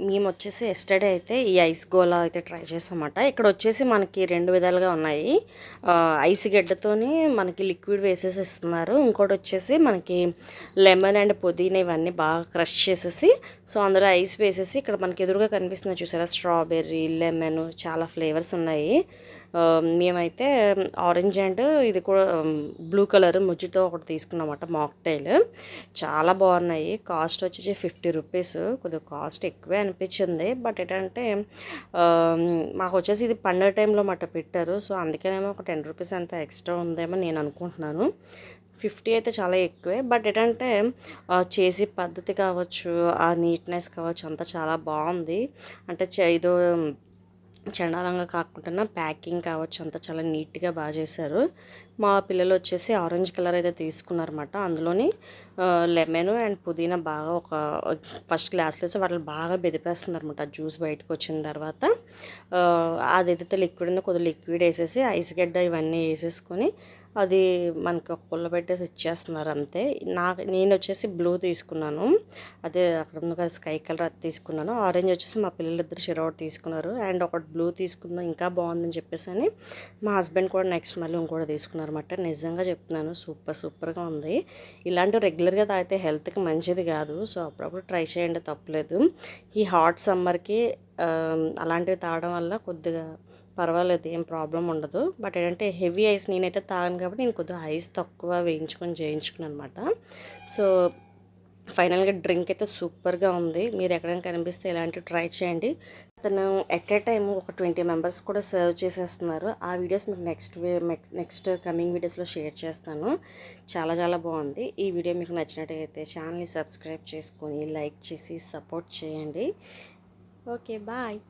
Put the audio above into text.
మేము వచ్చేసి ఎస్టర్డే అయితే ఈ ఐస్ గోలా అయితే ట్రై చేసామన్నమాట. ఇక్కడ వచ్చేసి మనకి 2 విధాలుగా ఉన్నాయి. ఐస్ గడ్డతోని మనకి లిక్విడ్ వేసేసి ఇస్తున్నారు. ఇంకోటి వచ్చేసి మనకి లెమన్ అండ్ పుదీనా ఇవన్నీ బాగా క్రష్ చేసేసి సో అందులో ఐస్ వేసేసి ఇక్కడ మనకి ఎదురుగా కనిపిస్తుంది చూసారా, స్ట్రాబెర్రీ, లెమన్ చాలా ఫ్లేవర్స్ ఉన్నాయి. మేమైతే ఆరెంజ్ అండ్ ఇది కూడా బ్లూ కలర్ ముజ్జితో ఒకటి తీసుకున్నామన్నమాట, మాక్టైల్. చాలా బాగున్నాయి. కాస్ట్ వచ్చేసి 50 రూపీస్. కొద్దిగా కాస్ట్ ఎక్కువే అనిపించింది. బట్ ఏంటంటే మాకు వచ్చేసి ఇది పండుగ టైంలో మట్ట పెట్టారు. సో అందుకనేమో ఒక 10 రూపీస్ అంత ఎక్స్ట్రా ఉందేమో నేను అనుకుంటున్నాను. 50 అయితే చాలా ఎక్కువే. బట్ ఏంటంటే చేసే పద్ధతి కావచ్చు, ఆ నీట్నెస్ కావచ్చు అంతా చాలా బాగుంది. అంటే ఇదో చండాలంగా కాకుండా ప్యాకింగ్ కావచ్చు అంతా చాలా నీట్గా బాగా చేశారు. మా పిల్లలు వచ్చేసి ఆరెంజ్ కలర్ అయితే తీసుకున్నారన్నమాట. అందులోని లెమన్ అండ్ పుదీనా బాగా ఒక ఫస్ట్ గ్లాస్లో వేసి వాటిని బాగా బెదిపేస్తున్నారు అనమాట. జ్యూస్ బయటకు వచ్చిన తర్వాత అదైతే లిక్విడ్ ఉందో కొద్దిగా లిక్విడ్ వేసేసి ఐస్ గడ్డ ఇవన్నీ వేసేసుకొని అది మనకి ఒక పుల్ల పెట్టేసి ఇచ్చేస్తున్నారు అంతే. నేను వచ్చేసి బ్లూ తీసుకున్నాను. అదే అక్కడ ఉంది కదా స్కై కలర్, అది తీసుకున్నాను. ఆరెంజ్ వచ్చేసి మా పిల్లలిద్దరు షెరౌట్ తీసుకున్నారు. అండ్ ఒకటి బ్లూ తీసుకున్నాను, ఇంకా బాగుందని చెప్పేసి అని మా హస్బెండ్ కూడా నెక్స్ట్ మళ్ళీ ఇంకోటి తీసుకున్నారు అనమాట. నిజంగా చెప్తున్నాను, సూపర్గా ఉంది. ఇలాంటివి రెగ్యులర్గా తాగితే హెల్త్కి మంచిది కాదు. సో అప్పుడప్పుడు ట్రై చేయండి, తప్పలేదు. ఈ హాట్ సమ్మర్కి అలాంటివి తాగడం వల్ల కొద్దిగా పర్వాలేదు, ఏం ప్రాబ్లం ఉండదు. బట్ ఏంటంటే హెవీ ఐస్ నేనైతే తాగాను కాబట్టి నేను కొద్దిగా ఐస్ తక్కువ వేయించుకొని చేయించుకున్నాను అనమాట. సో ఫైనల్గా డ్రింక్ అయితే సూపర్గా ఉంది. మీరు ఎక్కడైనా కనిపిస్తే ఇలాంటివి ట్రై చేయండి. అతను ఎట్ ఏ టైం ఒక 20 మెంబర్స్ కూడా సర్వ్ చేసేస్తున్నారు. ఆ వీడియోస్ మీకు నెక్స్ట్ కమింగ్ వీడియోస్లో షేర్ చేస్తాను. చాలా బాగుంది. ఈ వీడియో మీకు నచ్చినట్టయితే ఛానల్ని సబ్స్క్రైబ్ చేసుకొని లైక్ చేసి సపోర్ట్ చేయండి. Okay, bye.